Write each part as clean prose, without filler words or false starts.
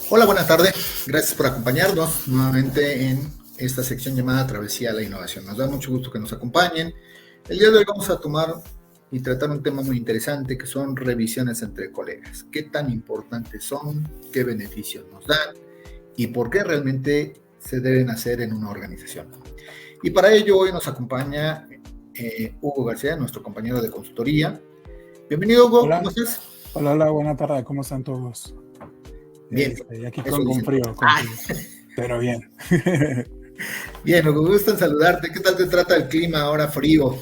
Hola, buenas tardes. Gracias por acompañarnos nuevamente en esta sección llamada Travesía a la Innovación. Nos da mucho gusto que nos acompañen. El día de hoy vamos a tomar y tratar un tema muy interesante que son revisiones entre colegas. ¿Qué tan importantes son? ¿Qué beneficios nos dan? ¿Y por qué realmente se deben hacer en una organización? Y para ello hoy nos acompaña Hugo García, nuestro compañero de consultoría. Bienvenido, Hugo. Hola. ¿Cómo estás? Hola, buena tarde. ¿Cómo están todos? Bien. Aquí con frío, pero bien. Bien, Hugo, gusto en saludarte. ¿Qué tal te trata el clima ahora frío?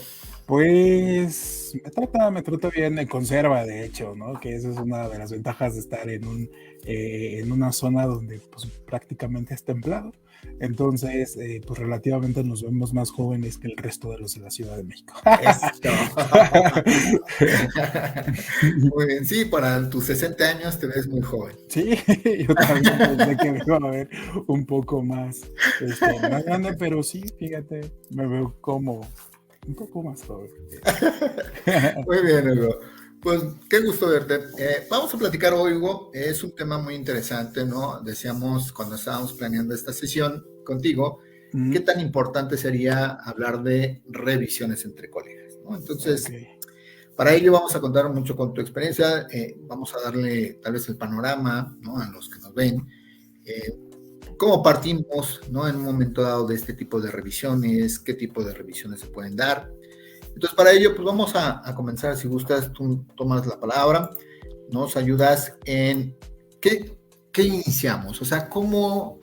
Pues me trata bien, me conserva, de hecho, ¿no? Que esa es una de las ventajas de estar en una zona donde pues, prácticamente es templado. Entonces, pues relativamente nos vemos más jóvenes que el resto de los de la Ciudad de México. Muy bien, sí, para tus 60 años te ves muy joven. Sí, yo también pensé que me iba a ver un poco más grande, pero sí, fíjate, me veo como un poco más joven. Muy bien, Hugo. Pues qué gusto verte. Vamos a platicar hoy, Hugo. Es un tema muy interesante, ¿no? Decíamos cuando estábamos planeando esta sesión contigo, qué tan importante sería hablar de revisiones entre colegas, ¿no? Entonces, para ello vamos a contar mucho con tu experiencia. Vamos a darle tal vez el panorama, ¿no? A los que nos ven. ¿Cómo partimos, ¿no? En un momento dado de este tipo de revisiones? ¿Qué tipo de revisiones se pueden dar? Entonces, para ello, pues vamos a comenzar. Si gustas, tú tomas la palabra, nos ayudas en qué iniciamos, o sea,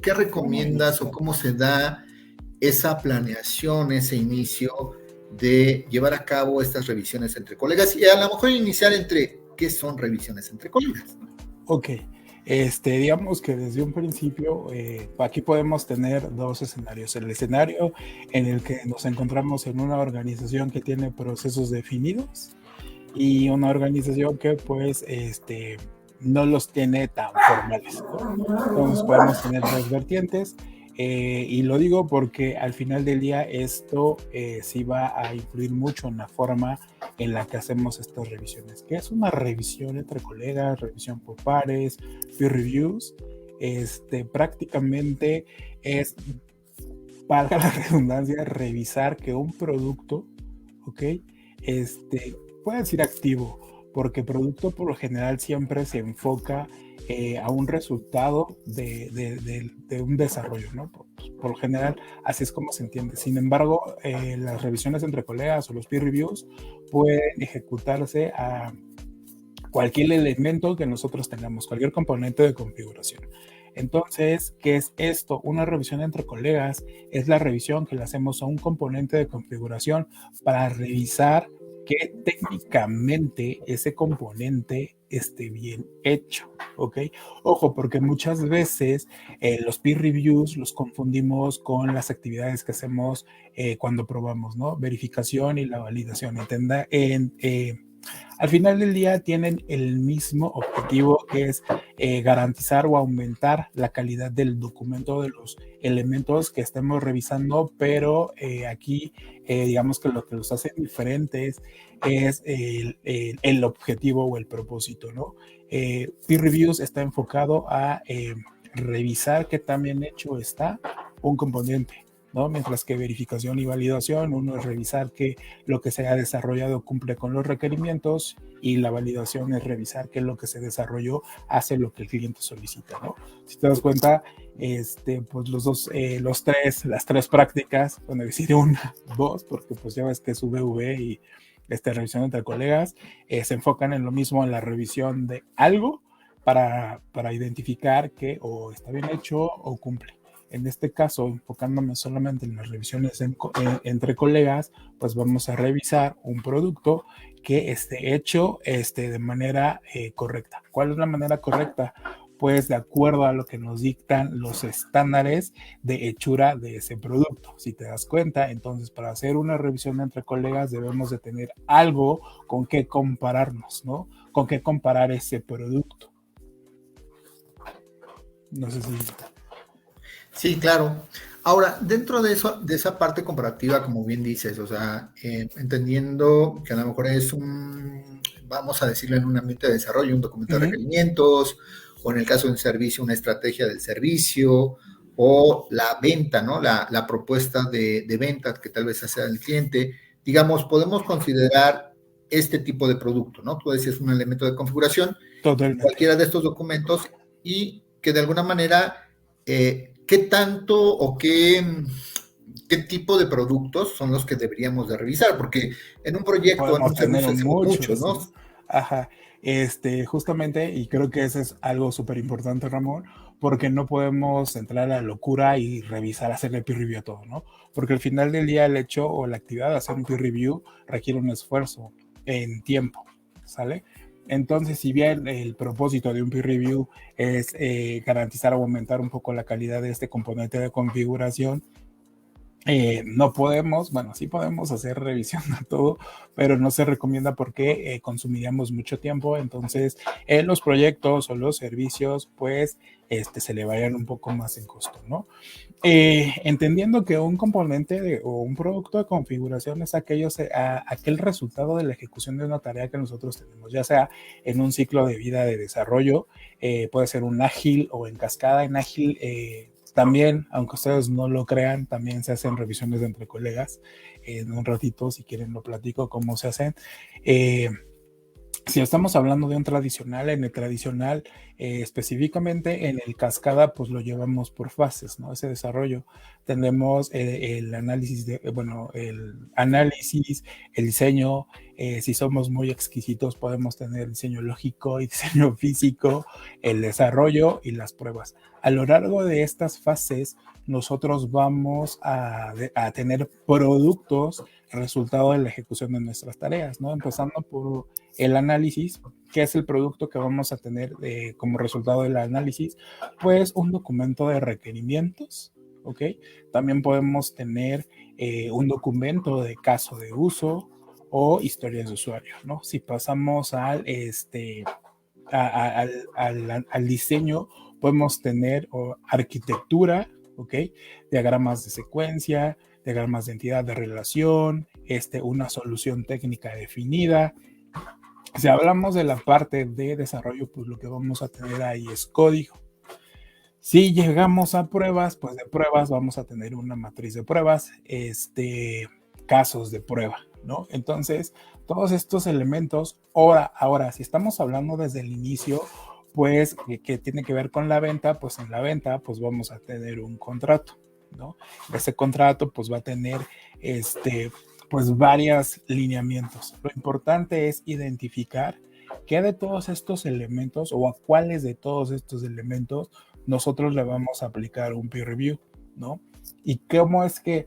qué recomiendas o cómo se da esa planeación, ese inicio de llevar a cabo estas revisiones entre colegas y a lo mejor iniciar entre qué son revisiones entre colegas. Ok. Digamos que desde un principio aquí podemos tener dos escenarios. El escenario en el que nos encontramos en una organización que tiene procesos definidos y una organización que pues no los tiene tan formales, ¿no? Entonces podemos tener dos vertientes y lo digo porque al final del día esto sí va a influir mucho en la forma en la que hacemos estas revisiones. ¿Qué es una revisión entre colegas? Revisión por pares, peer reviews. Prácticamente es, para la redundancia, revisar que un producto, ¿ok? Puede decir activo, porque producto por lo general siempre se enfoca a un resultado de un desarrollo, ¿no? Por lo general, así es como se entiende. Sin embargo, las revisiones entre colegas o los peer reviews pueden ejecutarse a cualquier elemento que nosotros tengamos, cualquier componente de configuración. Entonces, ¿qué es esto? Una revisión entre colegas es la revisión que le hacemos a un componente de configuración para revisar que técnicamente ese componente esté bien hecho, ¿ok? Ojo, porque muchas veces los peer reviews los confundimos con las actividades que hacemos cuando probamos, ¿no? Verificación y la validación. Al final del día tienen el mismo objetivo, que es garantizar o aumentar la calidad del documento de los elementos que estemos revisando, pero aquí digamos que lo que los hace diferentes es el objetivo o el propósito, ¿no? Peer Reviews está enfocado a revisar qué tan bien hecho está un componente, ¿no? Mientras que verificación y validación, uno es revisar que lo que se ha desarrollado cumple con los requerimientos, y la validación es revisar que lo que se desarrolló hace lo que el cliente solicita, ¿no? Si te das cuenta, pues las tres prácticas, bueno, decir dos, porque pues ya ves que es VV y revisión entre colegas, se enfocan en lo mismo, en la revisión de algo para identificar que o está bien hecho o cumple. En este caso, enfocándome solamente en las revisiones entre colegas, pues vamos a revisar un producto que esté hecho de manera correcta. ¿Cuál es la manera correcta? Pues de acuerdo a lo que nos dictan los estándares de hechura de ese producto. Si te das cuenta, entonces para hacer una revisión entre colegas debemos de tener algo con qué compararnos, ¿no? Con qué comparar ese producto. No sé si... Sí, claro. Ahora, dentro de eso, de esa parte comparativa, como bien dices, o sea, entendiendo que a lo mejor es vamos a decirlo en un ambiente de desarrollo, un documento de requerimientos, o en el caso de un servicio, una estrategia del servicio, o la venta, ¿no? La propuesta de venta que tal vez hace al cliente. Digamos, podemos considerar este tipo de producto, ¿no? Tú decías un elemento de configuración, Totalmente. cualquiera de estos documentos, y que de alguna manera, ¿qué tanto o qué tipo de productos son los que deberíamos de revisar? Porque en un proyecto, podemos en un tener servicio, hacemos muchos, ¿no? Ajá, justamente, y creo que eso es algo súper importante, Ramón, porque no podemos entrar a la locura y revisar, hacerle peer review a todo, ¿no? Porque al final del día el hecho o la actividad de hacer un peer review requiere un esfuerzo en tiempo, ¿sale? Entonces, si bien el propósito de un peer review es garantizar o aumentar un poco la calidad de este componente de configuración, no podemos, bueno, sí podemos hacer revisión de todo, pero no se recomienda porque consumiríamos mucho tiempo. Entonces, los proyectos o los servicios, pues, se le vayan un poco más en costo, ¿no? Entendiendo que un componente o un producto de configuración es aquel resultado de la ejecución de una tarea que nosotros tenemos, ya sea en un ciclo de vida de desarrollo, puede ser un ágil o en cascada. En ágil, también, aunque ustedes no lo crean, también se hacen revisiones entre colegas. En un ratito, si quieren, lo platico cómo se hacen. Si estamos hablando de un tradicional, en el tradicional, específicamente en el cascada, pues lo llevamos por fases, ¿no? Ese desarrollo. Tenemos el análisis, el diseño. Si somos muy exquisitos, podemos tener diseño lógico y diseño físico, el desarrollo y las pruebas. A lo largo de estas fases, nosotros vamos a tener productos resultado de la ejecución de nuestras tareas, ¿no? Empezando por el análisis, que es el producto que vamos a tener como resultado del análisis, pues un documento de requerimientos, ¿ok? También podemos tener un documento de caso de uso o historias de usuario, ¿no? Si pasamos al diseño, podemos tener arquitectura, ¿ok? Diagramas de secuencia, diagramas de entidad de relación, una solución técnica definida. Si hablamos de la parte de desarrollo, pues lo que vamos a tener ahí es código. Si llegamos a pruebas, pues de pruebas vamos a tener una matriz de pruebas, casos de prueba, ¿no? Entonces, todos estos elementos, ahora, si estamos hablando desde el inicio, pues que tiene que ver con la venta, pues en la venta, pues vamos a tener un contrato, ¿no? Ese contrato, pues va a tener, pues varios lineamientos. Lo importante es identificar qué de todos estos elementos o a cuáles de todos estos elementos nosotros le vamos a aplicar un peer review, ¿no? Y cómo es que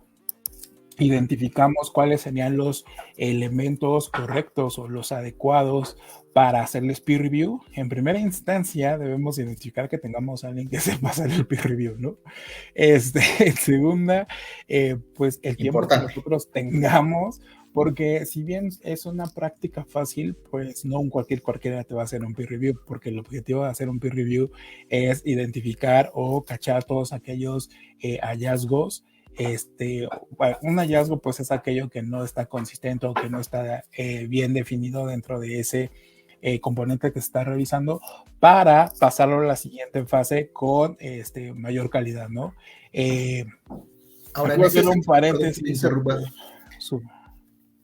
identificamos cuáles serían los elementos correctos o los adecuados para hacerles peer review. En primera instancia, debemos identificar que tengamos a alguien que sepa hacer el peer review, ¿no? En segunda, pues el tiempo que nosotros tengamos, porque si bien es una práctica fácil, pues no cualquiera te va a hacer un peer review, porque el objetivo de hacer un peer review es identificar o cachar todos aquellos hallazgos. Un hallazgo pues es aquello que no está consistente o que no está bien definido dentro de ese componente que se está revisando, para pasarlo a la siguiente fase con mayor calidad, ¿no? Ahora, en ese un paréntesis.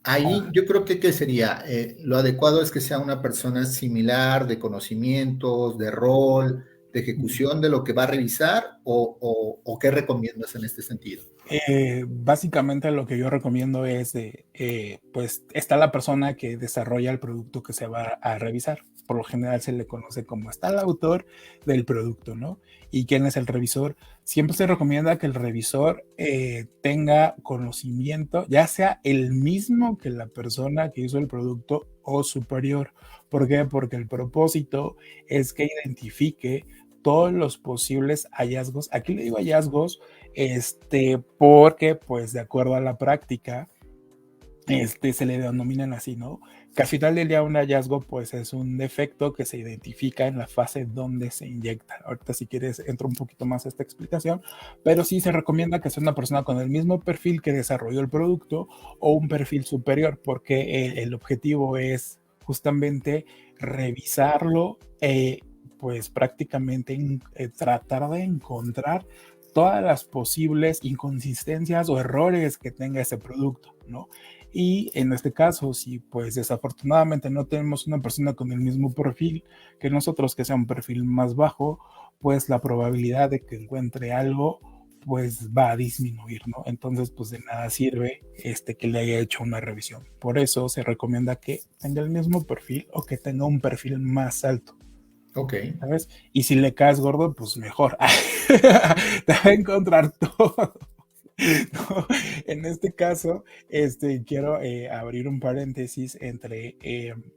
Ahí yo creo que ¿qué sería? Lo adecuado es que sea una persona similar de conocimientos, de rol, de ejecución de lo que va a revisar, o ¿qué recomiendas en este sentido? Básicamente lo que yo recomiendo es, pues está la persona que desarrolla el producto que se va a revisar. Por lo general se le conoce como está el autor del producto, ¿no? ¿Y quién es el revisor? siempre se recomienda que el revisor tenga conocimiento, ya sea el mismo que la persona que hizo el producto o superior. ¿Por qué? Porque el propósito es que identifique todos los posibles hallazgos. Aquí le digo hallazgos, porque pues de acuerdo a la práctica, se le denominan así, ¿no? Que al final del día un hallazgo pues es un defecto que se identifica en la fase donde se inyecta. Ahorita si quieres entro un poquito más a esta explicación, pero sí se recomienda que sea una persona con el mismo perfil que desarrolló el producto o un perfil superior, porque el objetivo es justamente revisarlo, pues prácticamente tratar de encontrar todas las posibles inconsistencias o errores que tenga ese producto, ¿no? Y en este caso, si pues desafortunadamente no tenemos una persona con el mismo perfil que nosotros, que sea un perfil más bajo, pues la probabilidad de que encuentre algo pues va a disminuir, ¿no? Entonces pues de nada sirve que le haya hecho una revisión. Por eso se recomienda que tenga el mismo perfil o que tenga un perfil más alto. Ok. ¿Sabes? Y si le caes gordo, pues mejor. Te va a encontrar todo. No, en este caso, quiero abrir un paréntesis entre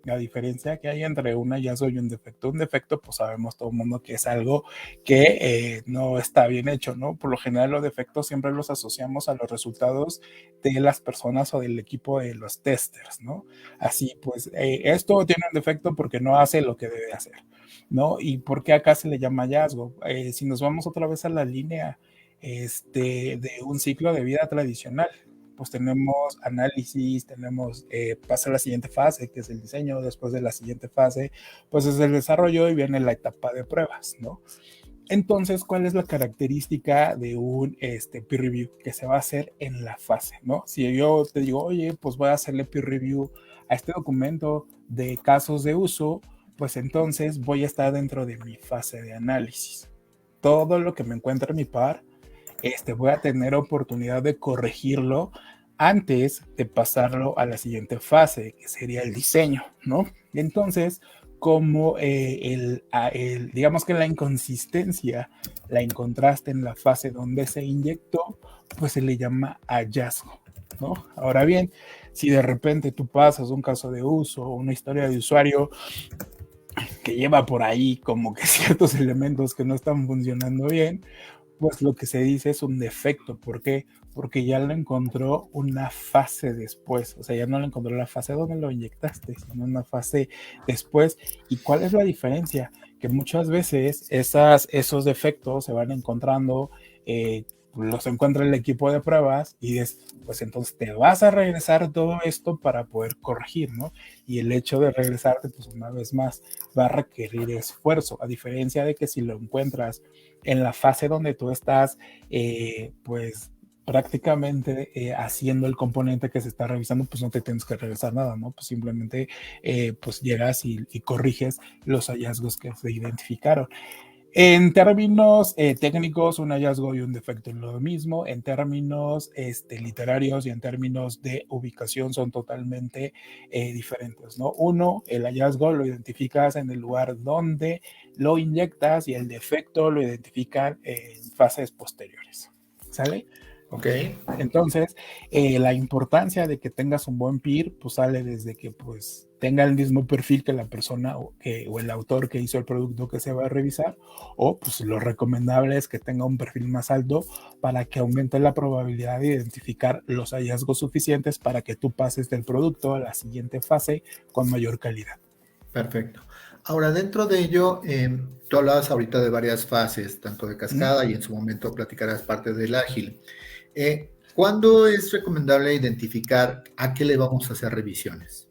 la diferencia que hay entre un hallazgo y un defecto. Un defecto, pues sabemos todo el mundo que es algo que no está bien hecho, ¿no? Por lo general, los defectos siempre los asociamos a los resultados de las personas o del equipo de los testers, ¿no? Así, pues, esto tiene un defecto porque no hace lo que debe hacer, ¿no? ¿Y por qué acá se le llama hallazgo? Si nos vamos otra vez a la línea de un ciclo de vida tradicional, pues tenemos análisis, pasa a la siguiente fase, que es el diseño. Después de la siguiente fase, pues es el desarrollo y viene la etapa de pruebas, ¿no? Entonces, ¿cuál es la característica de un peer review? Que se va a hacer en la fase, ¿no? Si yo te digo, oye, pues voy a hacerle peer review a este documento de casos de uso, pues entonces voy a estar dentro de mi fase de análisis. Todo lo que me encuentre en mi par, voy a tener oportunidad de corregirlo antes de pasarlo a la siguiente fase, que sería el diseño, ¿no? Entonces, como digamos que la inconsistencia la encontraste en la fase donde se inyectó, pues se le llama hallazgo, ¿no? Ahora bien, si de repente tú pasas un caso de uso o una historia de usuario que lleva por ahí como que ciertos elementos que no están funcionando bien, pues lo que se dice es un defecto. ¿Por qué? Porque ya lo encontró una fase después. O sea, ya no lo encontró la fase donde lo inyectaste, sino una fase después. ¿Y cuál es la diferencia? Que muchas veces esos defectos se van encontrando, los encuentra el equipo de pruebas y pues entonces te vas a regresar todo esto para poder corregir, ¿no? Y el hecho de regresarte, pues una vez más, va a requerir esfuerzo, a diferencia de que si lo encuentras en la fase donde tú estás, pues prácticamente haciendo el componente que se está revisando, pues no te tienes que regresar nada, ¿no? Pues simplemente pues llegas y corriges los hallazgos que se identificaron. En términos técnicos, un hallazgo y un defecto es lo mismo. En términos literarios y en términos de ubicación son totalmente diferentes, ¿no? Uno, el hallazgo lo identificas en el lugar donde lo inyectas y el defecto lo identifican en fases posteriores, ¿sale? Ok. Entonces, la importancia de que tengas un buen peer, pues sale desde que pues tenga el mismo perfil que la persona o el autor que hizo el producto que se va a revisar, o pues lo recomendable es que tenga un perfil más alto para que aumente la probabilidad de identificar los hallazgos suficientes para que tú pases del producto a la siguiente fase con mayor calidad. Perfecto. Ahora, dentro de ello, tú hablabas ahorita de varias fases, tanto de cascada y en su momento platicarás parte del ágil. ¿Cuándo es recomendable identificar a qué le vamos a hacer revisiones?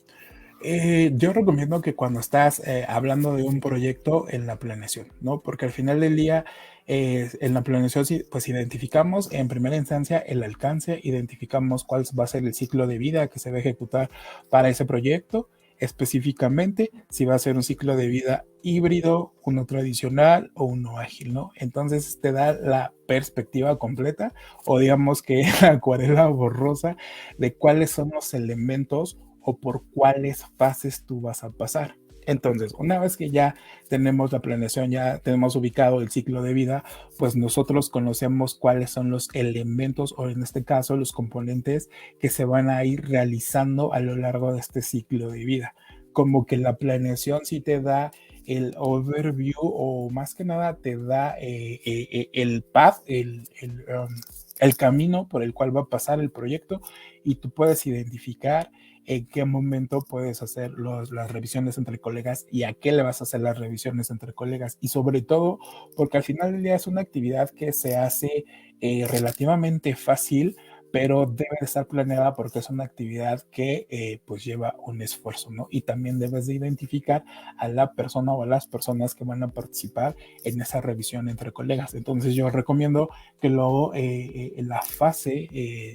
Yo recomiendo que cuando estás hablando de un proyecto en la planeación, ¿no? Porque al final del día, en la planeación, pues identificamos en primera instancia el alcance, identificamos cuál va a ser el ciclo de vida que se va a ejecutar para ese proyecto, específicamente si va a ser un ciclo de vida híbrido, uno tradicional o uno ágil, ¿no? Entonces te da la perspectiva completa o digamos que la acuarela borrosa de cuáles son los elementos o por cuáles fases tú vas a pasar. Entonces, una vez que ya tenemos la planeación, ya tenemos ubicado el ciclo de vida, pues nosotros conocemos cuáles son los elementos o en este caso los componentes que se van a ir realizando a lo largo de este ciclo de vida. Como que la planeación sí te da el overview o más que nada te da el path, el camino por el cual va a pasar el proyecto y tú puedes identificar en qué momento puedes hacer las revisiones entre colegas y a qué le vas a hacer las revisiones entre colegas. Y sobre todo, porque al final del día es una actividad que se hace relativamente fácil, pero debe de estar planeada porque es una actividad que pues lleva un esfuerzo, ¿no? Y también debes de identificar a la persona o a las personas que van a participar en esa revisión entre colegas. Entonces yo recomiendo que luego la fase,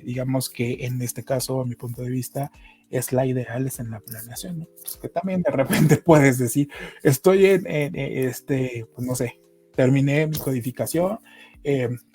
digamos que en este caso, a mi punto de vista, es la ideal, es en la planeación, ¿no? Pues que también de repente puedes decir, estoy pues no sé, terminé mi codificación,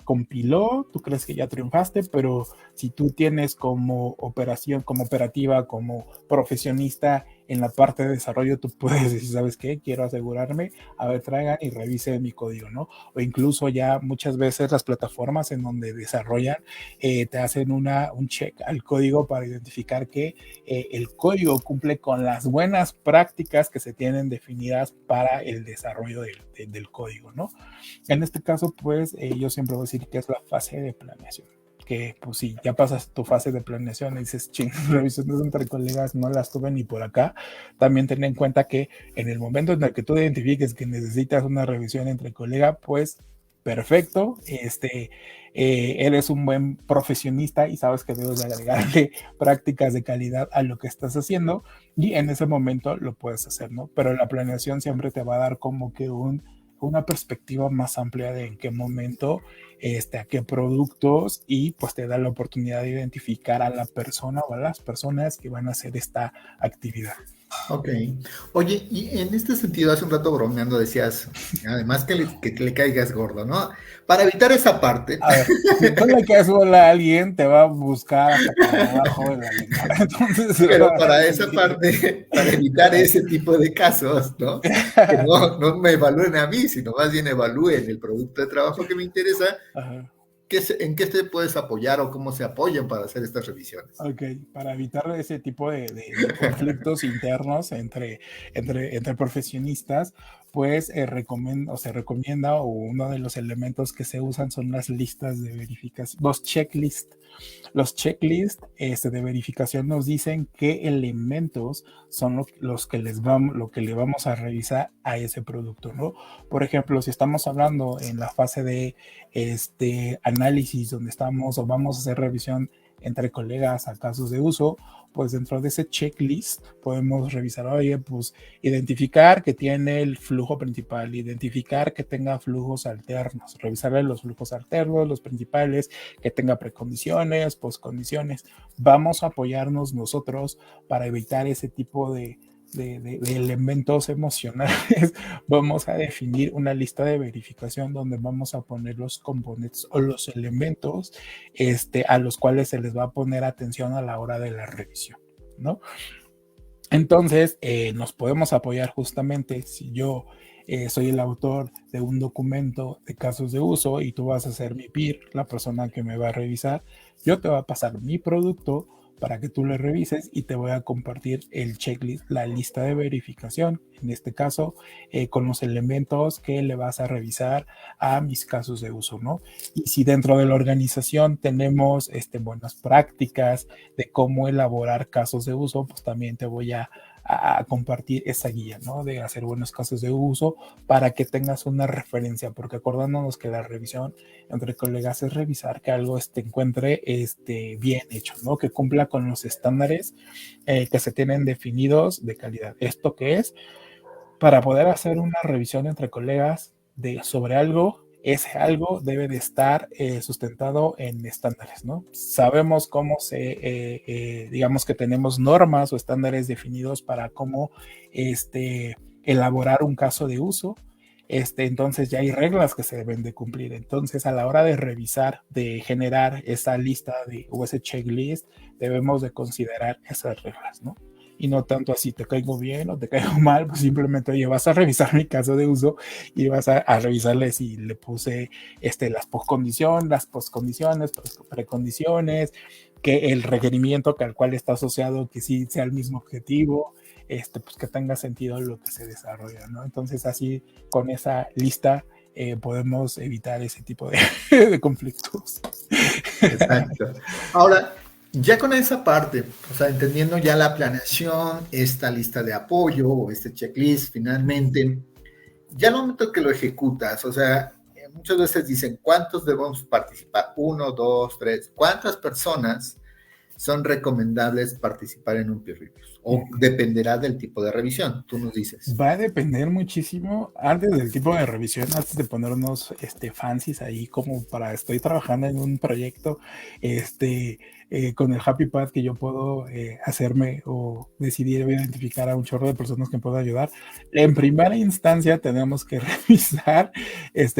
compiló, tú crees que ya triunfaste, pero si tú tienes como operación, como operativa, como profesionista en la parte de desarrollo, tú puedes decir, ¿sabes qué? Quiero asegurarme, a ver, traigan y revise mi código, ¿no? O incluso ya muchas veces las plataformas en donde desarrollan te hacen un check al código para identificar que el código cumple con las buenas prácticas que se tienen definidas para el desarrollo del código, ¿no? En este caso, pues yo siempre voy a decir que es la fase de planeación. Que pues si ya pasas tu fase de planeación y dices, ching, revisiones entre colegas no las tuve ni por acá, también ten en cuenta que en el momento en el que tú identifiques que necesitas una revisión entre colegas, pues perfecto, eres un buen profesionista y sabes que debes agregarle prácticas de calidad a lo que estás haciendo y en ese momento lo puedes hacer, ¿no? Pero la planeación siempre te va a dar como que una perspectiva más amplia de en qué momento, a qué productos y pues te da la oportunidad de identificar a la persona o a las personas que van a hacer esta actividad. Ok. Oye, y en este sentido, hace un rato bromeando decías, además que le caigas gordo, ¿no? Para evitar esa parte. A ver, si tú le caes bola a alguien, te va a buscar hasta por debajo de la lengua. Entonces, Pero para esa parte, para evitar ese tipo de casos, ¿no? Que no me evalúen a mí, sino más bien evalúen el producto de trabajo que me interesa. Ajá. ¿En qué te puedes apoyar o cómo se apoyan para hacer estas revisiones? Ok, para evitar ese tipo de conflictos internos entre profesionistas, pues se recomienda o uno de los elementos que se usan son las listas de verificación, los checklists. Los checklists de verificación nos dicen qué elementos son los que lo que le vamos a revisar a ese producto, ¿no? Por ejemplo, si estamos hablando en la fase de análisis donde estamos o vamos a hacer revisión entre colegas a casos de uso, pues dentro de ese checklist podemos revisar, oye, pues identificar que tiene el flujo principal, identificar que tenga flujos alternos, revisarle los flujos alternos, los principales, que tenga precondiciones, postcondiciones. Vamos a apoyarnos nosotros para evitar ese tipo de elementos emocionales. Vamos a definir una lista de verificación donde vamos a poner los componentes o los elementos a los cuales se les va a poner atención a la hora de la revisión, ¿no? Entonces, nos podemos apoyar justamente si yo soy el autor de un documento de casos de uso y tú vas a ser mi peer, la persona que me va a revisar, yo te voy a pasar mi producto para que tú lo revises y te voy a compartir el checklist, la lista de verificación, en este caso, con los elementos que le vas a revisar a mis casos de uso, ¿no? Y si dentro de la organización tenemos buenas prácticas de cómo elaborar casos de uso, pues también te voy a compartir esa guía, ¿no? De hacer buenos casos de uso para que tengas una referencia, porque acordándonos que la revisión entre colegas es revisar que algo encuentre bien hecho, ¿no? Que cumpla con los estándares que se tienen definidos de calidad. ¿Esto qué es? Para poder hacer una revisión entre colegas sobre algo, ese algo debe de estar sustentado en estándares, ¿no? Sabemos cómo digamos que tenemos normas o estándares definidos para cómo elaborar un caso de uso. Entonces ya hay reglas que se deben de cumplir. Entonces, a la hora de revisar, de generar esa lista o ese checklist, debemos de considerar esas reglas, ¿no? y no tanto así te caigo bien o te caigo mal, pues simplemente, oye, vas a revisar mi caso de uso y vas a revisarle si le puse las postcondiciones, precondiciones, que el requerimiento que al cual está asociado, que sí sea el mismo objetivo, pues que tenga sentido lo que se desarrolla, ¿no? Entonces así con esa lista podemos evitar ese tipo de conflictos. Exacto. Ahora, ya con esa parte, o sea, entendiendo ya la planeación, esta lista de apoyo o este checklist, finalmente, ya al momento que lo ejecutas, o sea, muchas veces dicen, ¿cuántos debemos participar? Uno, dos, tres. ¿Cuántas personas son recomendables participar en un peer review? ¿O dependerá del tipo de revisión? Tú nos dices. Va a depender muchísimo antes del tipo de revisión, antes de ponernos fancies ahí como para estoy trabajando en un proyecto con el Happy Path que yo puedo hacerme o decidir identificar a un chorro de personas que puedo ayudar. En primera instancia tenemos que revisar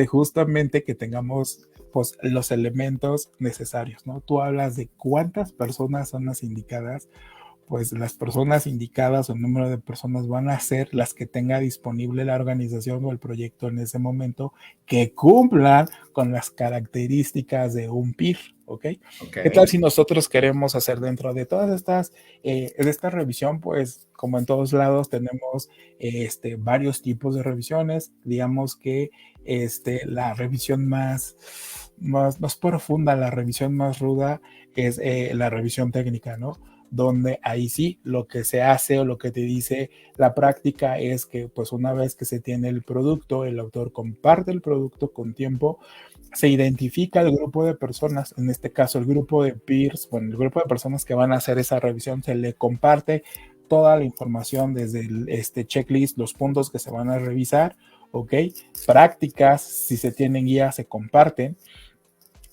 justamente que tengamos pues los elementos necesarios, ¿no? Tú hablas de cuántas personas son las indicadas, pues las personas indicadas o el número de personas van a ser las que tenga disponible la organización o el proyecto en ese momento que cumplan con las características de un peer, ¿ok? ¿Qué tal si nosotros queremos hacer dentro de todas estas, de esta revisión, pues como en todos lados tenemos varios tipos de revisiones, digamos que la revisión más profunda, la revisión más ruda es la revisión técnica, ¿no? Donde ahí sí lo que se hace o lo que te dice la práctica es que pues una vez que se tiene el producto, el autor comparte el producto con tiempo, se identifica el grupo de personas, en este caso el grupo de peers, bueno, el grupo de personas que van a hacer esa revisión, se le comparte toda la información desde el checklist, los puntos que se van a revisar, ¿ok? Prácticas, si se tienen guías, se comparten.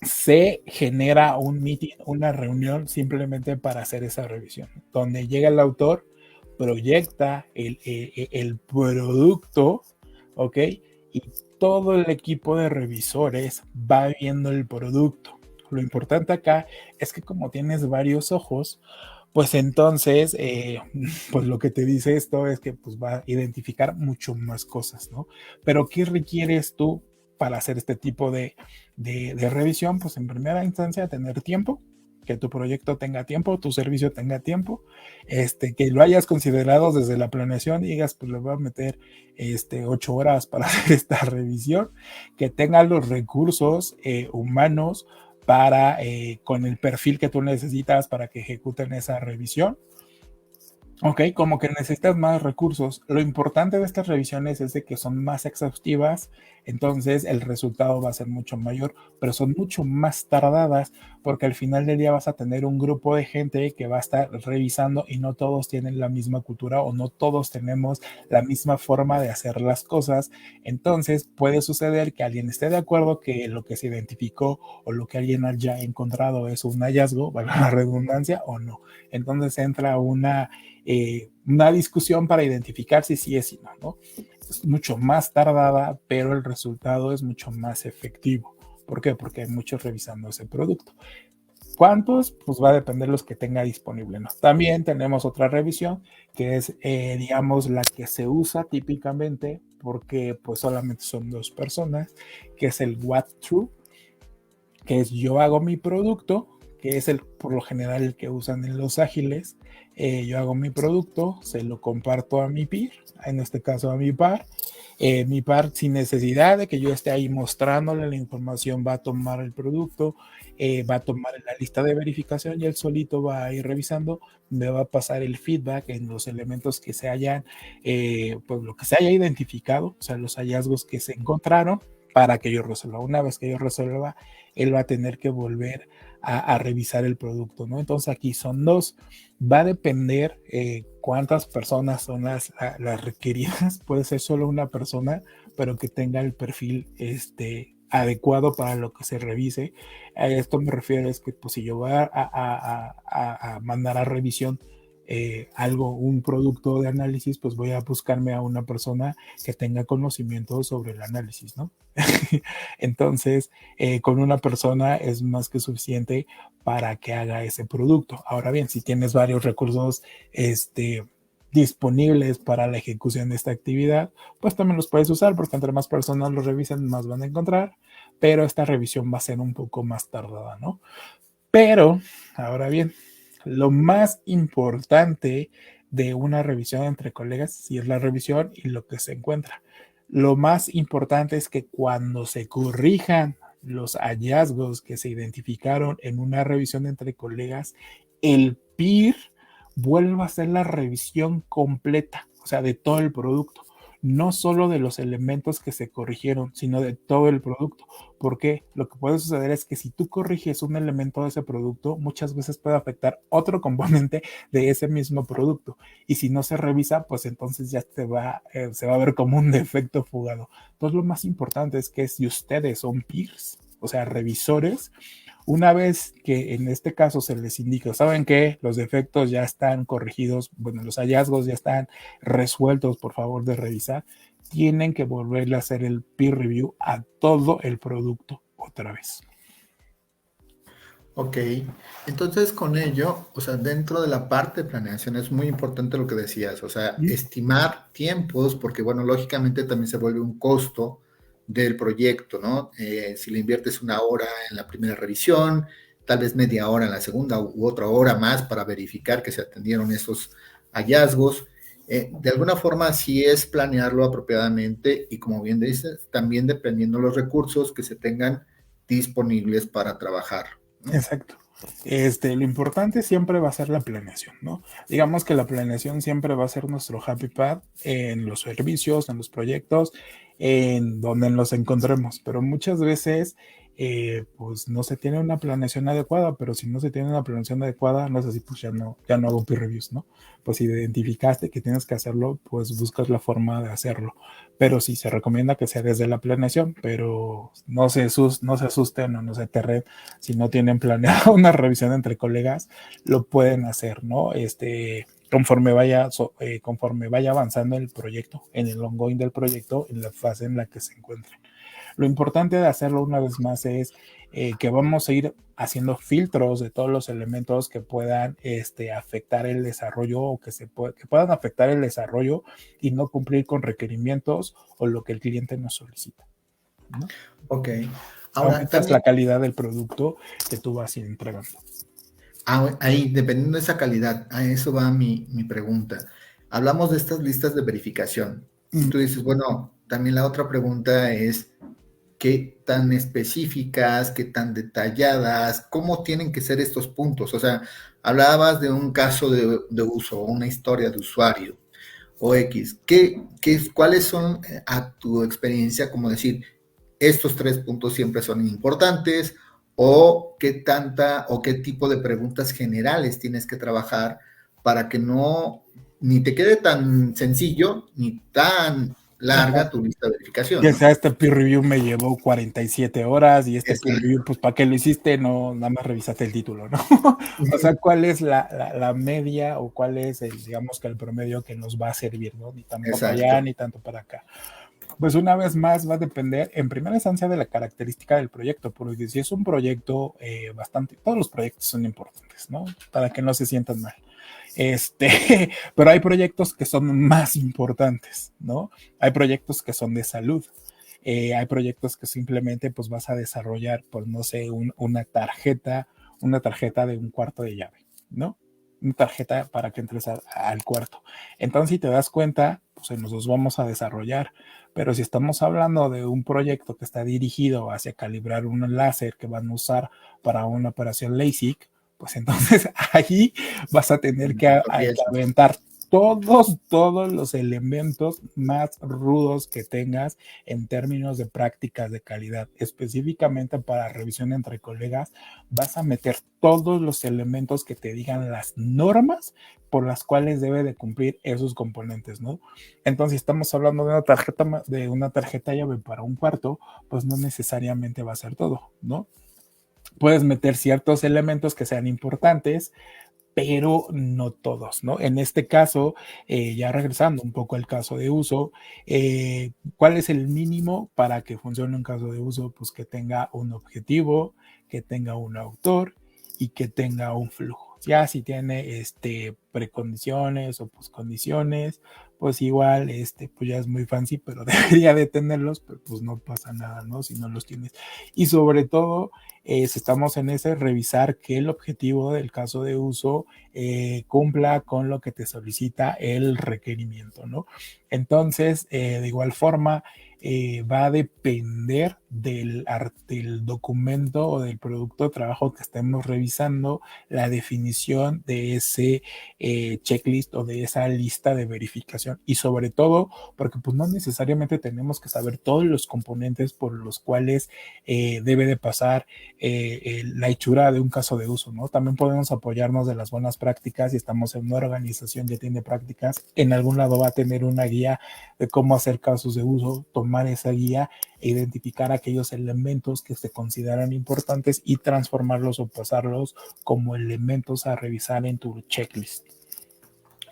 Se genera un meeting, una reunión simplemente para hacer esa revisión, donde llega el autor, proyecta el producto, ¿ok? Y todo el equipo de revisores va viendo el producto. Lo importante acá es que como tienes varios ojos, pues entonces, pues lo que te dice esto es que pues va a identificar mucho más cosas, ¿no? Pero ¿qué requieres tú para hacer este tipo de revisión? Pues en primera instancia tener tiempo, que tu proyecto tenga tiempo, tu servicio tenga tiempo, que lo hayas considerado desde la planeación y digas, pues le voy a meter 8 horas para hacer esta revisión, que tenga los recursos humanos para, con el perfil que tú necesitas para que ejecuten esa revisión. Ok, como que necesitas más recursos. Lo importante de estas revisiones es de que son más exhaustivas, entonces el resultado va a ser mucho mayor, pero son mucho más tardadas porque al final del día vas a tener un grupo de gente que va a estar revisando y no todos tienen la misma cultura o no todos tenemos la misma forma de hacer las cosas. Entonces puede suceder que alguien esté de acuerdo que lo que se identificó o lo que alguien haya encontrado es un hallazgo, valga la redundancia, o no. Entonces entra una discusión para identificar si sí es y no, ¿no? Es mucho más tardada, pero el resultado es mucho más efectivo. ¿Por qué? Porque hay muchos revisando ese producto. ¿Cuántos? Pues va a depender de los que tenga disponible, ¿no? También tenemos otra revisión que es, digamos, la que se usa típicamente porque pues solamente son 2 personas, que es el walkthrough, que es yo hago mi producto, que es por lo general el que usan en los ágiles. Yo hago mi producto, se lo comparto a mi peer, en este caso a mi par. Mi par, sin necesidad de que yo esté ahí mostrándole la información, va a tomar el producto, va a tomar la lista de verificación y él solito va a ir revisando, me va a pasar el feedback en los elementos que se hayan, pues lo que se haya identificado, o sea, los hallazgos que se encontraron para que yo resuelva. Una vez que yo resuelva, él va a tener que volver a revisar el producto, ¿no? Entonces aquí son 2. Va a depender cuántas personas son las requeridas. Puede ser solo una persona, pero que tenga el perfil adecuado para lo que se revise. A esto me refiero es que pues si yo voy a mandar a revisión un producto de análisis, pues voy a buscarme a una persona que tenga conocimiento sobre el análisis, ¿no? Entonces, con una persona es más que suficiente para que haga ese producto. Ahora bien, si tienes varios recursos disponibles para la ejecución de esta actividad, pues también los puedes usar, porque entre más personas los revisen, más van a encontrar, pero esta revisión va a ser un poco más tardada, ¿no? Pero, ahora bien, lo más importante de una revisión entre colegas, sí es la revisión y lo que se encuentra. Lo más importante es que cuando se corrijan los hallazgos que se identificaron en una revisión entre colegas, el peer vuelva a hacer la revisión completa, o sea, de todo el producto, no solo de los elementos que se corrigieron, sino de todo el producto. Porque lo que puede suceder es que si tú corriges un elemento de ese producto, muchas veces puede afectar otro componente de ese mismo producto. Y si no se revisa, pues entonces ya se va a ver como un defecto fugado. Entonces lo más importante es que si ustedes son peers, o sea, revisores, una vez que en este caso se les indica, ¿saben qué? Los defectos ya están corregidos, bueno, los hallazgos ya están resueltos, por favor de revisar, tienen que volverle a hacer el peer review a todo el producto otra vez. Ok, entonces con ello, o sea, dentro de la parte de planeación es muy importante lo que decías, o sea, estimar tiempos, porque bueno, lógicamente también se vuelve un costo del proyecto, ¿no? Si le inviertes una hora en la primera revisión, tal vez media hora en la segunda u otra hora más para verificar que se atendieron esos hallazgos. De alguna forma sí es planearlo apropiadamente y como bien dices, también dependiendo los recursos que se tengan disponibles para trabajar, ¿no? Exacto. Lo importante siempre va a ser la planeación, ¿no? Digamos que la planeación siempre va a ser nuestro happy path en los servicios, en los proyectos, en donde nos encontremos, pero muchas veces pues no se tiene una planeación adecuada, pero si no se tiene una planeación adecuada, no sé si pues ya no hago peer reviews, ¿no? Pues si identificaste que tienes que hacerlo, pues buscas la forma de hacerlo, pero sí se recomienda que sea desde la planeación, pero no se asusten o no se aterren si no tienen planeado una revisión entre colegas, lo pueden hacer, ¿no? Conforme vaya avanzando el proyecto, en el ongoing del proyecto, en la fase en la que se encuentren. Lo importante de hacerlo una vez más es que vamos a ir haciendo filtros de todos los elementos que puedan afectar el desarrollo o que puedan afectar el desarrollo y no cumplir con requerimientos o lo que el cliente nos solicita, ¿no? Ok. Ahora, aumentas también, la calidad del producto que tú vas a ir entregando. ahí, dependiendo de esa calidad, a eso va mi pregunta. Hablamos de estas listas de verificación. Y tú dices, bueno, también la otra pregunta es, ¿qué tan específicas, qué tan detalladas, cómo tienen que ser estos puntos? O sea, hablabas de un caso de uso, una historia de usuario o X. ¿Cuáles son a tu experiencia, como decir, estos 3 puntos siempre son importantes, o qué tipo de preguntas generales tienes que trabajar para que no ni te quede tan sencillo ni tan larga tu lista de verificación, Ya ¿no? sea este peer review me llevó 47 horas y este peer review, pues ¿para qué lo hiciste? No, nada más revisaste el título, ¿no? O sea, ¿cuál es la media o cuál es digamos que el promedio que nos va a servir, ¿no? Ni tanto para allá, ni tanto para acá. Pues una vez más va a depender en primera instancia de la característica del proyecto, porque si es un proyecto todos los proyectos son importantes, ¿no? Para que no se sientan mal. Pero hay proyectos que son más importantes, ¿no? Hay proyectos que son de salud. Hay proyectos que simplemente pues vas a desarrollar, pues no sé, una tarjeta de un cuarto de llave, ¿no? Una tarjeta para que entres al cuarto. Entonces, si te das cuenta, pues nos los vamos a desarrollar. Pero si estamos hablando de un proyecto que está dirigido hacia calibrar un láser que van a usar para una operación LASIK, pues entonces ahí vas a tener que aventar todos los elementos más rudos que tengas en términos de prácticas de calidad. Específicamente para revisión entre colegas, vas a meter todos los elementos que te digan las normas por las cuales debe de cumplir esos componentes, ¿no? Entonces, si estamos hablando de una tarjeta llave para un cuarto, pues no necesariamente va a ser todo, ¿no? Puedes meter ciertos elementos que sean importantes, pero no todos, ¿no? En este caso, ya regresando un poco al caso de uso, ¿cuál es el mínimo para que funcione un caso de uso? Pues que tenga un objetivo, que tenga un autor y que tenga un flujo. Ya si tiene precondiciones o poscondiciones, pues igual pues ya es muy fancy, pero debería de tenerlos, pero pues no pasa nada, ¿no? Si no los tienes. Y sobre todo, si estamos en ese, revisar que el objetivo del caso de uso cumpla con lo que te solicita el requerimiento, ¿no? Entonces, de igual forma, va a depender del documento o del producto de trabajo que estemos revisando, la definición de ese checklist o de esa lista de verificación. Y sobre todo, porque pues no necesariamente tenemos que saber todos los componentes por los cuales debe de pasar la hechura de un caso de uso, ¿no? También podemos apoyarnos de las buenas prácticas. Si estamos en una organización que tiene prácticas, en algún lado va a tener una guía de cómo hacer casos de uso, tomar esa guía e identificar aquellos elementos que se consideran importantes y transformarlos o pasarlos como elementos a revisar en tu checklist.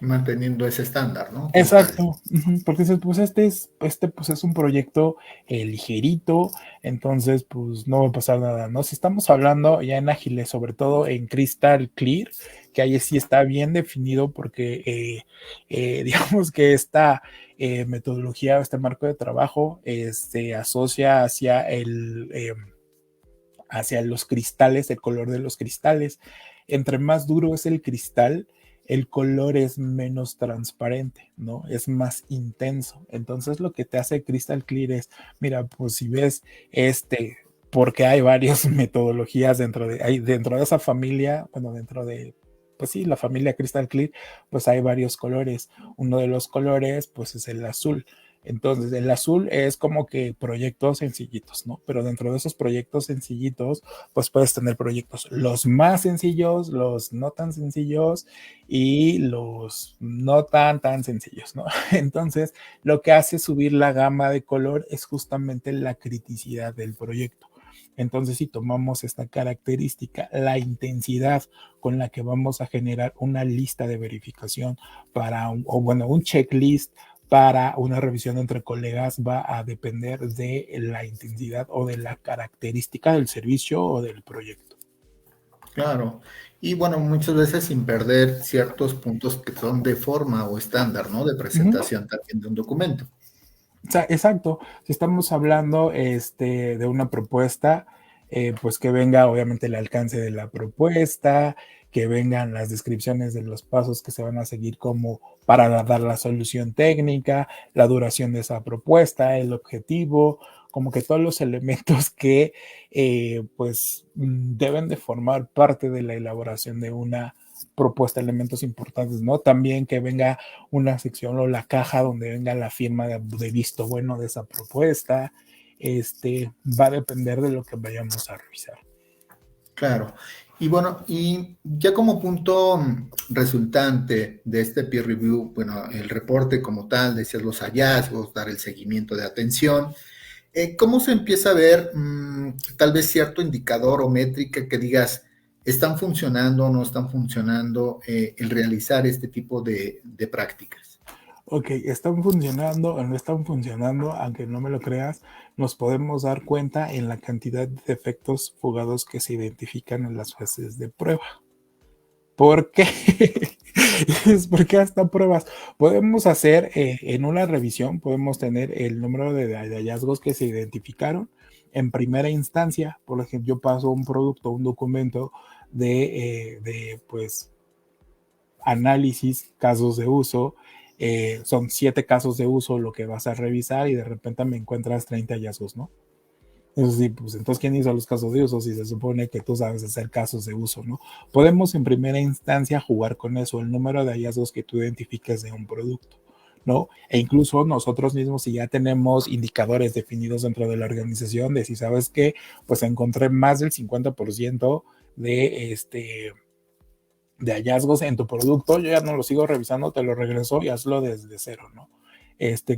Manteniendo ese estándar, ¿no? Exacto, porque pues pues es un proyecto ligerito, entonces pues no va a pasar nada, ¿no? Si estamos hablando ya en ágiles, sobre todo en Crystal Clear, que ahí sí está bien definido porque digamos que esta metodología, este marco de trabajo se asocia hacia los cristales, el color de los cristales. Entre más duro es el cristal, el color es menos transparente, ¿no? Es más intenso. Entonces lo que te hace Crystal Clear es, mira, pues si ves porque hay varias metodologías dentro de esa familia, bueno, pues sí, la familia Crystal Clear, pues hay varios colores. Uno de los colores, pues es el azul. Entonces, el azul es como que proyectos sencillitos, ¿no? Pero dentro de esos proyectos sencillitos, pues puedes tener proyectos los más sencillos, los no tan sencillos y los no tan sencillos, ¿no? Entonces, lo que hace subir la gama de color es justamente la criticidad del proyecto. Entonces, si tomamos esta característica, la intensidad con la que vamos a generar una lista de verificación un checklist para una revisión entre colegas va a depender de la intensidad o de la característica del servicio o del proyecto. Claro. Y bueno, muchas veces sin perder ciertos puntos que son de forma o estándar, ¿no? De presentación también de un documento. Exacto. Si estamos hablando de una propuesta, pues que venga obviamente el alcance de la propuesta, que vengan las descripciones de los pasos que se van a seguir como para dar la solución técnica, la duración de esa propuesta, el objetivo, como que todos los elementos que pues deben de formar parte de la elaboración de una propuesta, elementos importantes, ¿no? También que venga una sección o la caja donde venga la firma de visto bueno de esa propuesta. Va a depender de lo que vayamos a revisar. Claro. Y bueno, y ya como punto resultante de este peer review, bueno, el reporte como tal, decir los hallazgos, dar el seguimiento de atención, ¿cómo se empieza a ver tal vez cierto indicador o métrica que digas, están funcionando o no están funcionando el realizar este tipo de prácticas? Ok, ¿están funcionando o no están funcionando? Aunque no me lo creas, nos podemos dar cuenta en la cantidad de defectos fugados que se identifican en las fases de prueba. ¿Por qué? Es porque hasta pruebas. Podemos hacer en una revisión, podemos tener el número de hallazgos que se identificaron en primera instancia. Por ejemplo, yo paso un producto, un documento de pues análisis, casos de uso. Son 7 casos de uso lo que vas a revisar y de repente me encuentras 30 hallazgos, ¿no? Eso sí, pues entonces, ¿quién hizo los casos de uso? Si se supone que tú sabes hacer casos de uso, ¿no? Podemos en primera instancia jugar con eso, el número de hallazgos que tú identifiques de un producto, ¿no? E incluso nosotros mismos, si ya tenemos indicadores definidos dentro de la organización, de si sabes que, pues encontré más del 50% de hallazgos en tu producto, yo ya no lo sigo revisando, te lo regreso y hazlo desde cero, ¿no?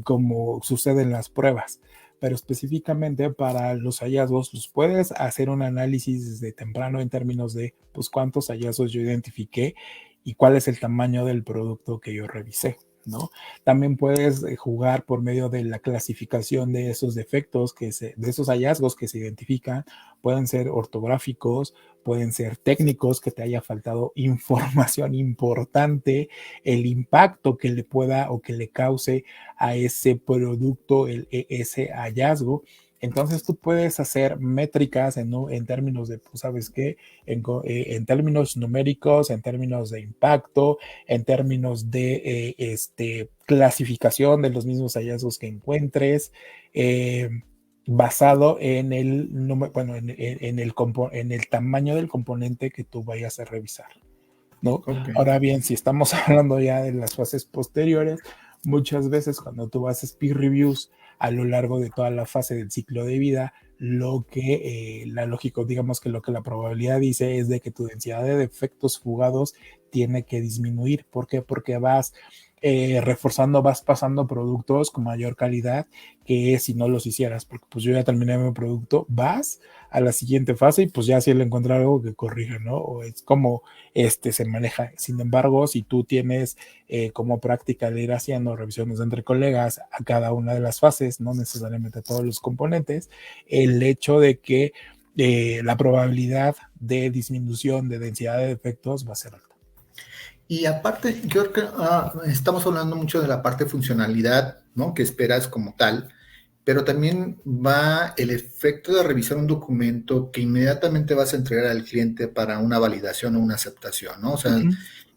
Como sucede en las pruebas. Pero específicamente para los hallazgos, pues puedes hacer un análisis desde temprano en términos de, pues, cuántos hallazgos yo identifiqué y cuál es el tamaño del producto que yo revisé, ¿no? También puedes jugar por medio de la clasificación de esos defectos, de esos hallazgos que se identifican. Pueden ser ortográficos, pueden ser técnicos, que te haya faltado información importante, el impacto que le pueda o que le cause a ese producto ese hallazgo. Entonces tú puedes hacer métricas en términos de, pues, ¿sabes qué? En términos numéricos, en términos de impacto, en términos de clasificación de los mismos hallazgos que encuentres, basado en el, bueno, en el tamaño del componente que tú vayas a revisar, ¿no? Okay. Ahora bien, si estamos hablando ya de las fases posteriores, muchas veces cuando tú haces peer reviews a lo largo de toda la fase del ciclo de vida, lo que la lógica, digamos que lo que la probabilidad dice es de que tu densidad de defectos fugados tiene que disminuir. ¿Por qué? Porque vas reforzando, vas pasando productos con mayor calidad que si no los hicieras, porque pues yo ya terminé mi producto, vas a la siguiente fase y pues ya si él encuentra algo que corrige, ¿no? O es como se maneja. Sin embargo, si tú tienes como práctica de ir haciendo revisiones entre colegas a cada una de las fases, no necesariamente a todos los componentes, el hecho de que la probabilidad de disminución de densidad de defectos va a ser alta. Y aparte, yo creo que estamos hablando mucho de la parte de funcionalidad, ¿no? Que esperas como tal, pero también va el efecto de revisar un documento que inmediatamente vas a entregar al cliente para una validación o una aceptación, ¿no? O sea,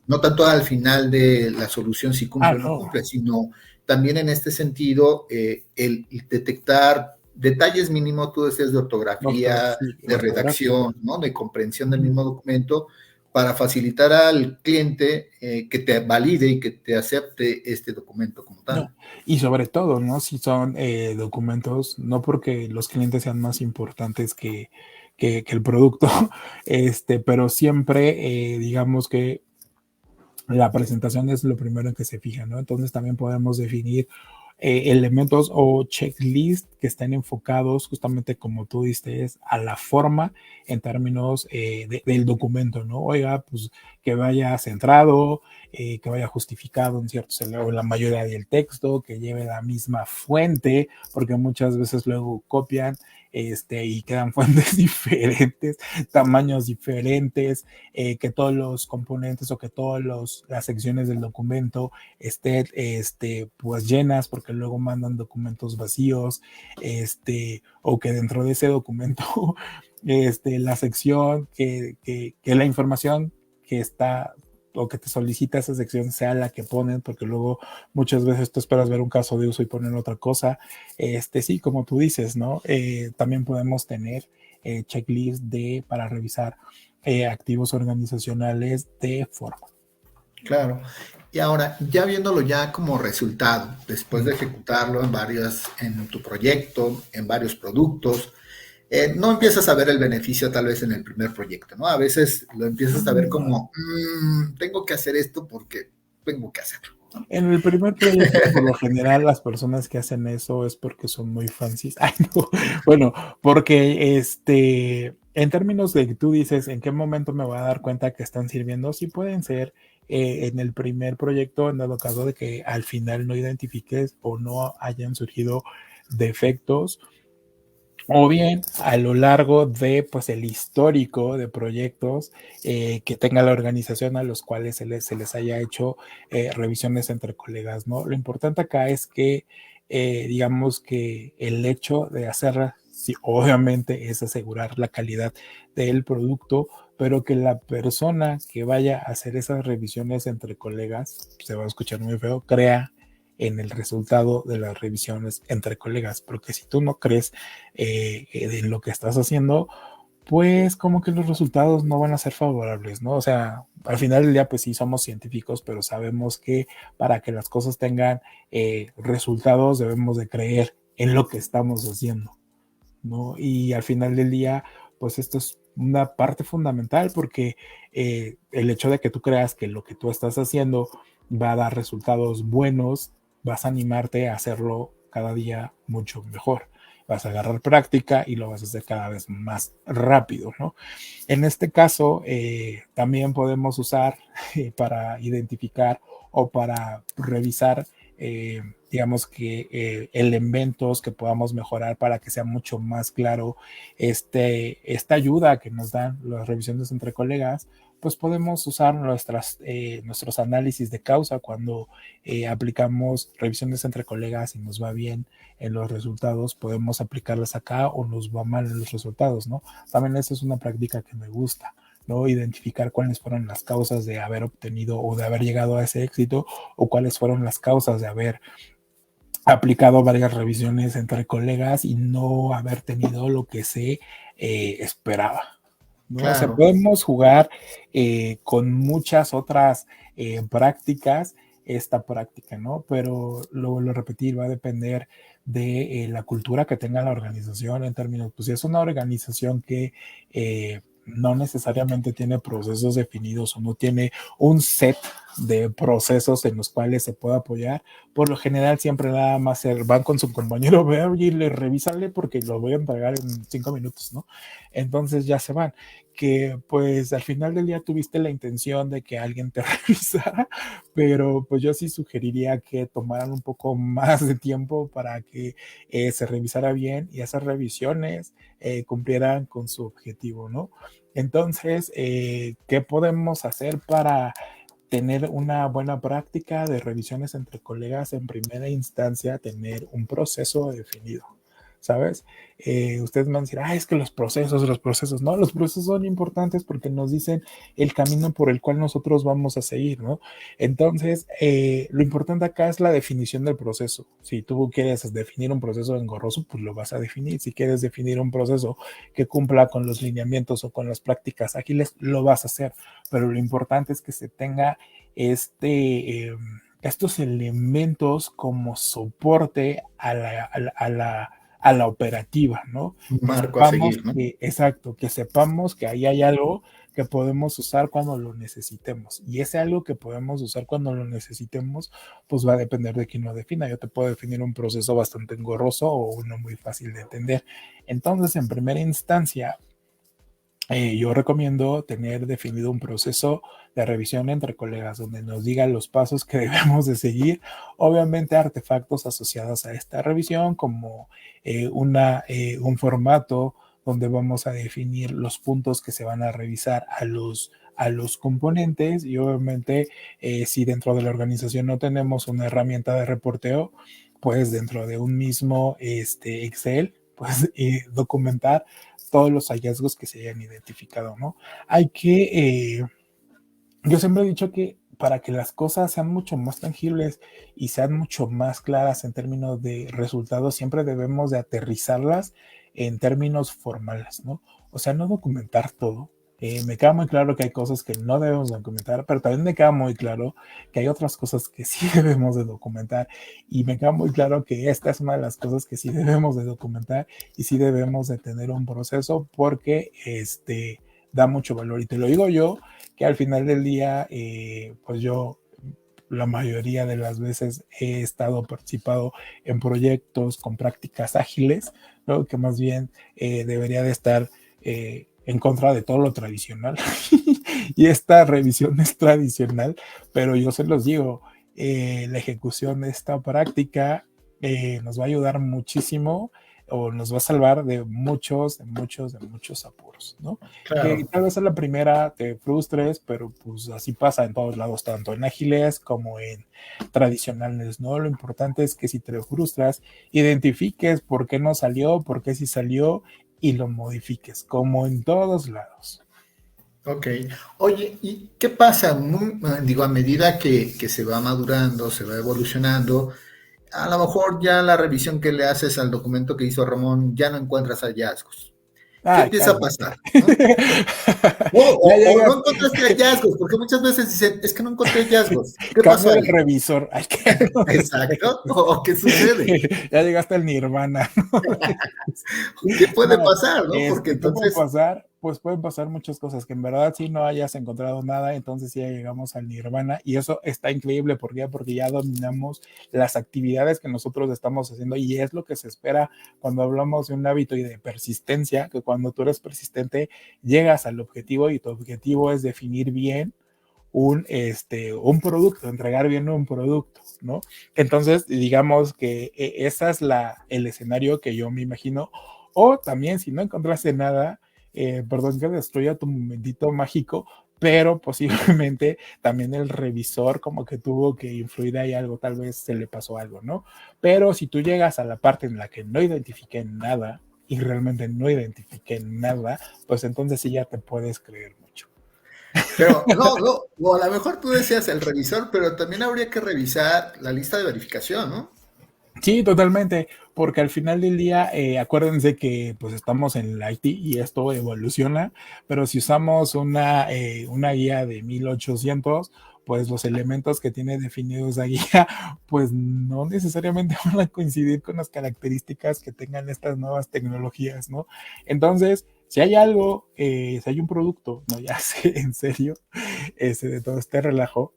no tanto al final de la solución si cumple o no cumple, sino también en este sentido el detectar detalles mínimos, tú decías, de ortografía, de redacción, ¿no? De comprensión del mismo documento, para facilitar al cliente que te valide y que te acepte este documento como tal. No. Y sobre todo, ¿no? Si son documentos, no porque los clientes sean más importantes que el producto, pero siempre, digamos que la presentación es lo primero en que se fija, ¿no? Entonces también podemos definir elementos o checklist que estén enfocados justamente como tú dices a la forma en términos del documento, ¿no? Oiga, pues que vaya centrado, que vaya justificado en ciertos o en la mayoría del texto, que lleve la misma fuente, porque muchas veces luego copian y quedan fuentes diferentes, tamaños diferentes, que todos los componentes o que todas las secciones del documento estén pues llenas, porque luego mandan documentos vacíos, o que dentro de ese documento la sección que la información que está o que te solicita esa sección sea la que ponen, porque luego muchas veces tú esperas ver un caso de uso y ponen otra cosa. Sí, como tú dices, ¿no? También podemos tener checklist para revisar activos organizacionales de forma. Claro. Y ahora, ya viéndolo ya como resultado, después de ejecutarlo en tu proyecto, en varios productos, no empiezas a ver el beneficio tal vez en el primer proyecto, ¿no? A veces lo empiezas a ver como, tengo que hacer esto porque tengo que hacerlo, ¿no? En el primer proyecto, por lo general, las personas que hacen eso es porque son muy fancies. Ay, no. Bueno, porque en términos de que tú dices, ¿en qué momento me voy a dar cuenta que están sirviendo? Sí pueden ser en el primer proyecto, en dado caso de que al final no identifiques o no hayan surgido defectos, o bien a lo largo de pues el histórico de proyectos que tenga la organización a los cuales se les haya hecho revisiones entre colegas, ¿no? Lo importante acá es que digamos que el hecho de hacerla, sí, obviamente es asegurar la calidad del producto, pero que la persona que vaya a hacer esas revisiones entre colegas, se va a escuchar muy feo, crea en el resultado de las revisiones entre colegas, porque si tú no crees en lo que estás haciendo, pues como que los resultados no van a ser favorables, ¿no? O sea, al final del día, pues sí somos científicos, pero sabemos que para que las cosas tengan resultados debemos de creer en lo que estamos haciendo, ¿no? Y al final del día, pues esto es una parte fundamental porque el hecho de que tú creas que lo que tú estás haciendo va a dar resultados buenos, vas a animarte a hacerlo cada día mucho mejor. vas a agarrar práctica y lo vas a hacer cada vez más rápido, ¿no? En este caso, también podemos usar para identificar o para revisar, digamos que elementos que podamos mejorar para que sea mucho más claro esta ayuda que nos dan las revisiones entre colegas, pues podemos usar nuestros análisis de causa cuando aplicamos revisiones entre colegas y nos va bien en los resultados, podemos aplicarlas acá o nos va mal en los resultados, ¿no? También esa es una práctica que me gusta, ¿no? Identificar cuáles fueron las causas de haber obtenido o de haber llegado a ese éxito, o cuáles fueron las causas de haber aplicado varias revisiones entre colegas y no haber tenido lo que se esperaba, ¿no? Claro. O sea, podemos jugar con muchas otras prácticas esta práctica, ¿no? Pero lo vuelvo a repetir, va a depender de la cultura que tenga la organización en términos, pues si es una organización que no necesariamente tiene procesos definidos o no tiene un set de procesos en los cuales se puede apoyar, por lo general siempre nada más van con su compañero, vean y le revísale porque lo voy a entregar en 5 minutos, ¿no? Entonces ya se van, que pues al final del día tuviste la intención de que alguien te revisara, pero pues yo sí sugeriría que tomaran un poco más de tiempo para que se revisara bien y esas revisiones cumplieran con su objetivo, ¿no? Entonces, ¿qué podemos hacer para tener una buena práctica de revisiones entre colegas? En primera instancia, tener un proceso definido, ¿sabes? Ustedes van a decir, es que los procesos, no, los procesos son importantes porque nos dicen el camino por el cual nosotros vamos a seguir, ¿no? Entonces, lo importante acá es la definición del proceso. Si tú quieres definir un proceso engorroso, pues lo vas a definir. Si quieres definir un proceso que cumpla con los lineamientos o con las prácticas ágiles, lo vas a hacer. Pero lo importante es que se tenga estos elementos como soporte a la operativa, ¿no? Marco a seguir, ¿no? Exacto, que sepamos que ahí hay algo que podemos usar cuando lo necesitemos. Y ese algo que podemos usar cuando lo necesitemos, pues va a depender de quién lo defina. Yo te puedo definir un proceso bastante engorroso o uno muy fácil de entender. Entonces, en primera instancia, yo recomiendo tener definido un proceso de revisión entre colegas donde nos digan los pasos que debemos de seguir, obviamente artefactos asociados a esta revisión como un formato donde vamos a definir los puntos que se van a revisar a los componentes y obviamente si dentro de la organización no tenemos una herramienta de reporteo, pues dentro de un mismo Excel, pues documentar todos los hallazgos que se hayan identificado, ¿no? Hay que, yo siempre he dicho que para que las cosas sean mucho más tangibles y sean mucho más claras en términos de resultados, siempre debemos de aterrizarlas en términos formales, ¿no? O sea, no documentar todo. Me queda muy claro que hay cosas que no debemos documentar, pero también me queda muy claro que hay otras cosas que sí debemos de documentar y me queda muy claro que esta es una de las cosas que sí debemos de documentar y sí debemos de tener un proceso porque da mucho valor. Y te lo digo yo, que al final del día, pues yo la mayoría de las veces he participado en proyectos con prácticas ágiles, ¿no? Que más bien debería de estar en contra de todo lo tradicional. Y esta revisión es tradicional, pero yo se los digo, la ejecución de esta práctica nos va a ayudar muchísimo o nos va a salvar de muchos apuros, ¿no? Claro. Que tal vez a la primera te frustres, pero pues así pasa en todos lados, tanto en ágiles como en tradicionales, ¿no? Lo importante es que si te frustras, identifiques por qué no salió, por qué sí salió y lo modifiques, como en todos lados. Ok. Oye, ¿y qué pasa? A medida que se va madurando, se va evolucionando, a lo mejor ya la revisión que le haces al documento que hizo Ramón ya no encuentras hallazgos. ¿Qué empieza a pasar? ¿No? O no encontraste hallazgos, porque muchas veces dicen, es que no encontré hallazgos. ¿Qué pasó ahí? El revisor. Exacto. ¿O qué sucede? Ya llegaste al nirvana. ¿Qué puede pasar, no? Porque entonces... ¿Qué puede pasar? pues pueden pasar muchas cosas, que en verdad si no hayas encontrado nada, entonces ya llegamos al nirvana y eso está increíble. ¿Por qué? Porque ya dominamos las actividades que nosotros estamos haciendo y es lo que se espera cuando hablamos de un hábito y de persistencia, que cuando tú eres persistente llegas al objetivo y tu objetivo es definir bien un producto, entregar bien un producto, ¿no? Entonces, digamos que ese es el escenario que yo me imagino. O también, si no encontraste nada, perdón que destruya tu momentito mágico, pero posiblemente también el revisor como que tuvo que influir ahí algo, tal vez se le pasó algo, ¿no? Pero si tú llegas a la parte en la que no identifiqué nada y realmente no identifiqué nada, pues entonces sí ya te puedes creer mucho. Pero no, no, o a lo mejor tú decías el revisor, pero también habría que revisar la lista de verificación, ¿no? Sí, totalmente, porque al final del día, acuérdense que pues estamos en el IT y esto evoluciona, pero si usamos una guía de 1800, pues los elementos que tiene definidos la guía, pues no necesariamente van a coincidir con las características que tengan estas nuevas tecnologías, ¿no? Entonces, si hay algo, si hay un producto, no, ya sé, en serio, de todo este relajo,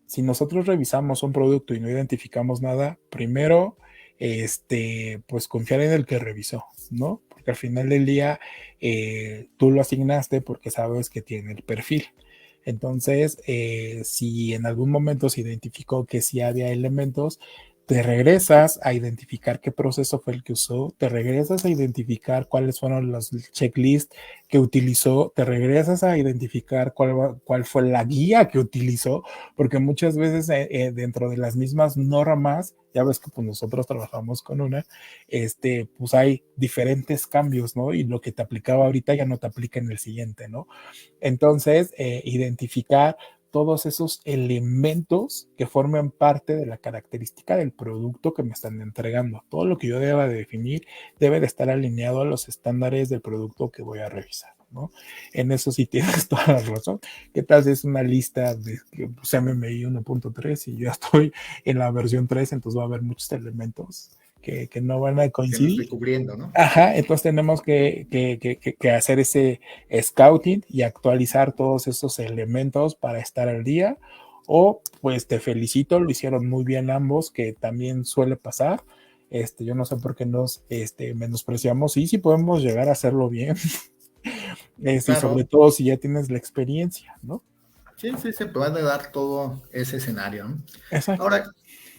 si nosotros revisamos un producto y no identificamos nada, primero, pues confiar en el que revisó, ¿no? Porque al final del día tú lo asignaste porque sabes que tiene el perfil. Entonces, si en algún momento se identificó que sí había elementos, te regresas a identificar qué proceso fue el que usó, te regresas a identificar cuáles fueron los checklists que utilizó, te regresas a identificar cuál fue la guía que utilizó, porque muchas veces dentro de las mismas normas, ya ves que pues nosotros trabajamos con una, pues hay diferentes cambios, ¿no? Y lo que te aplicaba ahorita ya no te aplica en el siguiente, ¿no? Entonces, identificar todos esos elementos que formen parte de la característica del producto que me están entregando. Todo lo que yo deba de definir debe de estar alineado a los estándares del producto que voy a revisar, ¿no? En eso sí tienes toda la razón. ¿Qué tal si es una lista de pues, MMI 1.3 y yo estoy en la versión 3, entonces va a haber muchos elementos que no van a Que no coincidir? estoy cubriendo, ¿no? Ajá, entonces tenemos que hacer ese scouting y actualizar todos esos elementos para estar al día. O pues te felicito, lo hicieron muy bien ambos, que también suele pasar. Yo no sé por qué nos menospreciamos y si podemos llegar a hacerlo bien. Y sobre Claro. todo si ya tienes la experiencia, ¿no? Sí, sí, se puede dar todo ese escenario, ¿no? Exacto. Ahora,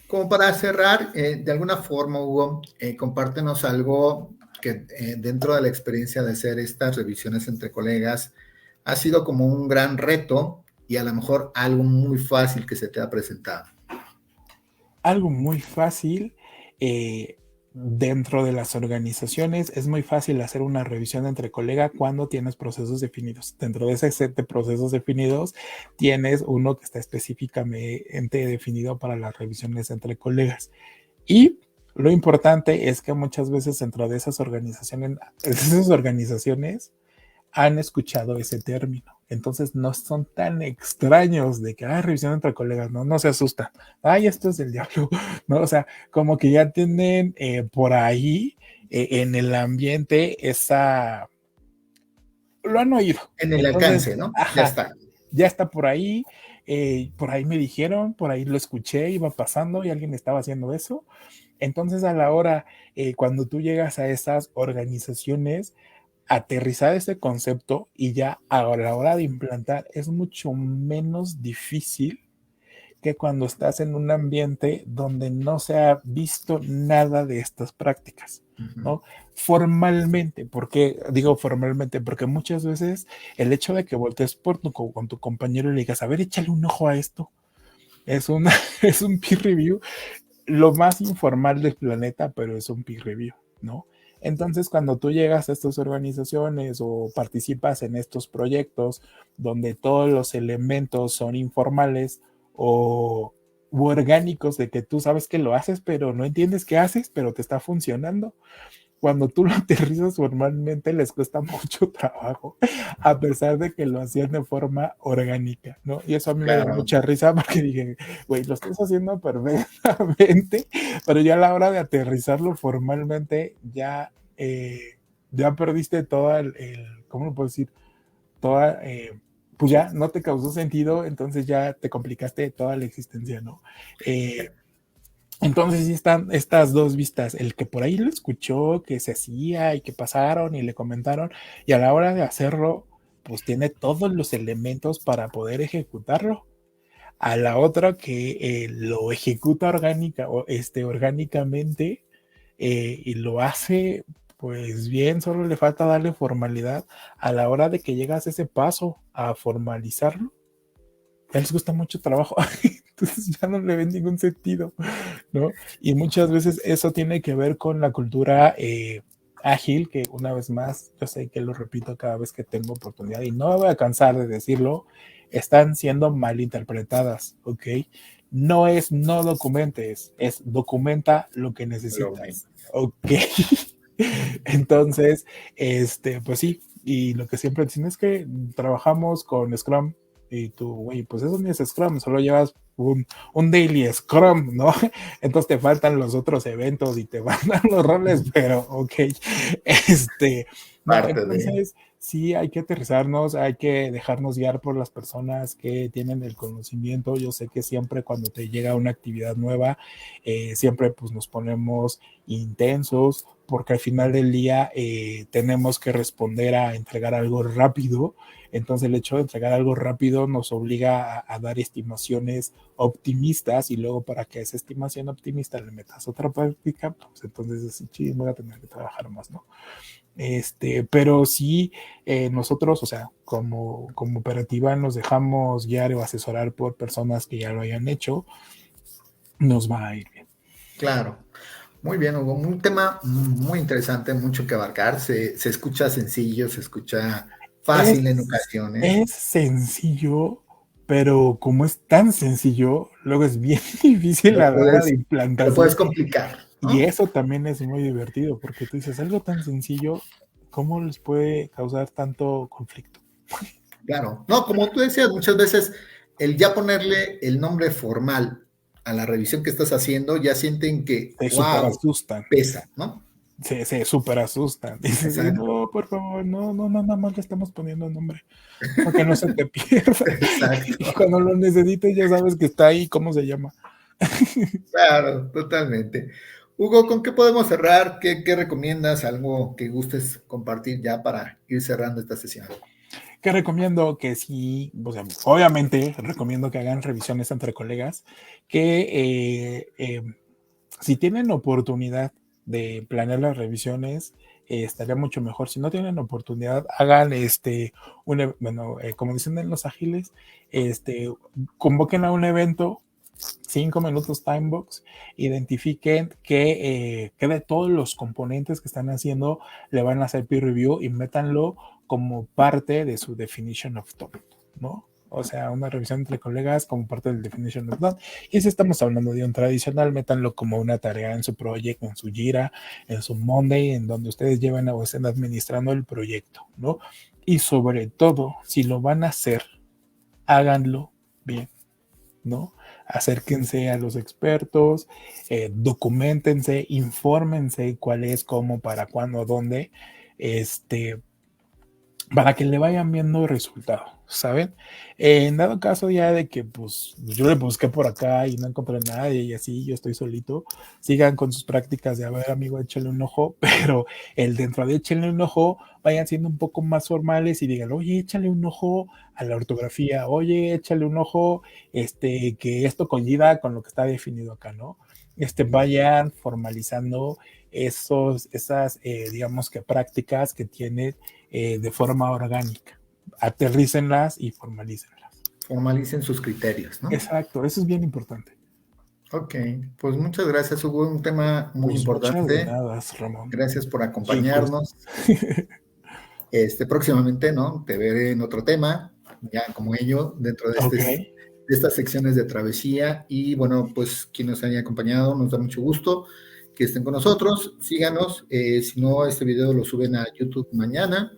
como para cerrar, de alguna forma, Hugo, compártenos algo que dentro de la experiencia de hacer estas revisiones entre colegas ha sido como un gran reto y a lo mejor algo muy fácil que se te ha presentado. Algo muy fácil. Dentro de las organizaciones es muy fácil hacer una revisión entre colega cuando tienes procesos definidos. Dentro de ese set de procesos definidos tienes uno que está específicamente definido para las revisiones entre colegas. Y lo importante es que muchas veces dentro de esas organizaciones han escuchado ese término. Entonces no son tan extraños de que, revisión entre colegas, no se asustan. Ay, esto es del diablo, ¿no? O sea, como que ya tienen por ahí en el ambiente lo han oído. En el Entonces, alcance, ¿no? Ya ajá, está. ya está por ahí me dijeron, por ahí lo escuché, iba pasando y alguien estaba haciendo eso. Entonces a la hora, cuando tú llegas a esas organizaciones, aterrizar ese concepto y ya a la hora de implantar es mucho menos difícil que cuando estás en un ambiente donde no se ha visto nada de estas prácticas, ¿no? Formalmente, porque digo formalmente, porque muchas veces el hecho de que voltees con tu compañero y le digas, a ver, échale un ojo a esto, es un peer review, lo más informal del planeta, pero es un peer review, ¿no? Entonces, cuando tú llegas a estas organizaciones o participas en estos proyectos donde todos los elementos son informales o orgánicos de que tú sabes que lo haces, pero no entiendes qué haces, pero te está funcionando, cuando tú lo aterrizas formalmente les cuesta mucho trabajo, a pesar de que lo hacían de forma orgánica, ¿no? Y eso a mí me dio Claro. mucha risa porque dije, güey, lo estás haciendo perfectamente, pero ya a la hora de aterrizarlo formalmente ya ya perdiste toda ¿cómo lo puedo decir? Toda, pues ya no te causó sentido, entonces ya te complicaste toda la existencia, ¿no? Entonces sí están estas dos vistas, el que por ahí lo escuchó, que se hacía y que pasaron y le comentaron, y a la hora de hacerlo, pues tiene todos los elementos para poder ejecutarlo. A la otra que lo ejecuta orgánicamente y lo hace pues bien, solo le falta darle formalidad. A la hora de que llegas a ese paso a formalizarlo, ya les gusta mucho trabajo, entonces ya no le ven ningún sentido, ¿no? Y muchas veces eso tiene que ver con la cultura ágil, que una vez más, yo sé que lo repito cada vez que tengo oportunidad y no me voy a cansar de decirlo, están siendo mal interpretadas, ¿ok? No es no documentes, es documenta lo que necesitas, ¿ok? Entonces, pues sí, y lo que siempre dicen es que trabajamos con Scrum y tú, güey, pues eso ni es Scrum, solo llevas un daily Scrum, ¿no? Entonces te faltan los otros eventos y te faltan los roles, pero ok, no, entonces sí hay que aterrizarnos, hay que dejarnos guiar por las personas que tienen el conocimiento. Yo sé que siempre cuando te llega una actividad nueva, siempre pues nos ponemos intensos, porque al final del día tenemos que responder a entregar algo rápido. Entonces el hecho de entregar algo rápido nos obliga a dar estimaciones optimistas y luego para que esa estimación optimista le metas otra práctica, pues entonces así voy a tener que trabajar más, ¿no? Pero sí, nosotros, o sea, como operativa nos dejamos guiar o asesorar por personas que ya lo hayan hecho, nos va a ir bien. Claro. Muy bien, Hugo. Un tema muy interesante, mucho que abarcar. Se escucha sencillo, se escucha fácil en ocasiones. Es sencillo, pero como es tan sencillo, luego es bien difícil a la hora de implantar. Lo puedes complicar, ¿no? Y eso también es muy divertido, porque tú dices, algo tan sencillo, ¿cómo les puede causar tanto conflicto? Claro. No, como tú decías, muchas veces el ya ponerle el nombre formal a la revisión que estás haciendo, ya sienten que, super asustan. Pesa, ¿no? Se súper asustan. Dices, no, por favor, no, nada más le estamos poniendo nombre. Para que no se te pierda. Exacto. Y cuando lo necesites ya sabes que está ahí, ¿cómo se llama? Claro, totalmente. Hugo, ¿con qué podemos cerrar? ¿Qué recomiendas? ¿Algo que gustes compartir ya para ir cerrando esta sesión? Que recomiendo que sí, o sea, obviamente recomiendo que hagan revisiones entre colegas, que si tienen oportunidad de planear las revisiones, estaría mucho mejor. Si no tienen oportunidad, hagan como dicen en los ágiles, convoquen a un evento, 5 minutos timebox, identifiquen que de todos los componentes que están haciendo le van a hacer peer review y métanlo como parte de su definition of topic, ¿no? O sea, una revisión entre colegas como parte del definition of done. Y si estamos hablando de un tradicional, métanlo como una tarea en su proyecto, en su Jira, en su Monday, en donde ustedes lleven o estén administrando el proyecto, ¿no? Y sobre todo, si lo van a hacer, háganlo bien, ¿no? Acérquense a los expertos, documentense, infórmense cuál es, cómo, para cuándo, dónde, para que le vayan viendo resultados, ¿saben? En dado caso ya de que pues yo le busqué por acá y no encontré nada y así yo estoy solito, sigan con sus prácticas de, a ver, amigo, échale un ojo, pero el dentro de échale un ojo, vayan siendo un poco más formales y digan, oye, échale un ojo a la ortografía, oye, échale un ojo, que esto coincida con lo que está definido acá, ¿no? Vayan formalizando esas, digamos que prácticas que tienen de forma orgánica. Aterrícenlas y formalícenlas. Formalicen sus criterios, ¿no? Exacto, eso es bien importante. Ok, pues muchas gracias, Hugo. Un tema muy importante. Muchas de nada, Ramón. Gracias por acompañarnos. Próximamente, ¿no? Te veré en otro tema, ya como ello, dentro de de estas secciones de travesía. Y bueno, pues quien nos haya acompañado, nos da mucho gusto que estén con nosotros. Síganos. Si no, este video lo suben a YouTube mañana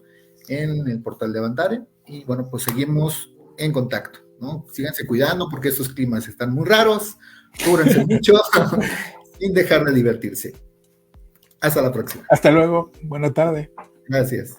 en el portal de Avantare. Y bueno, pues seguimos en contacto, ¿no? Síganse cuidando porque estos climas están muy raros. Cúbranse mucho sin dejar de divertirse. Hasta la próxima. Hasta luego. Buena tarde. Gracias.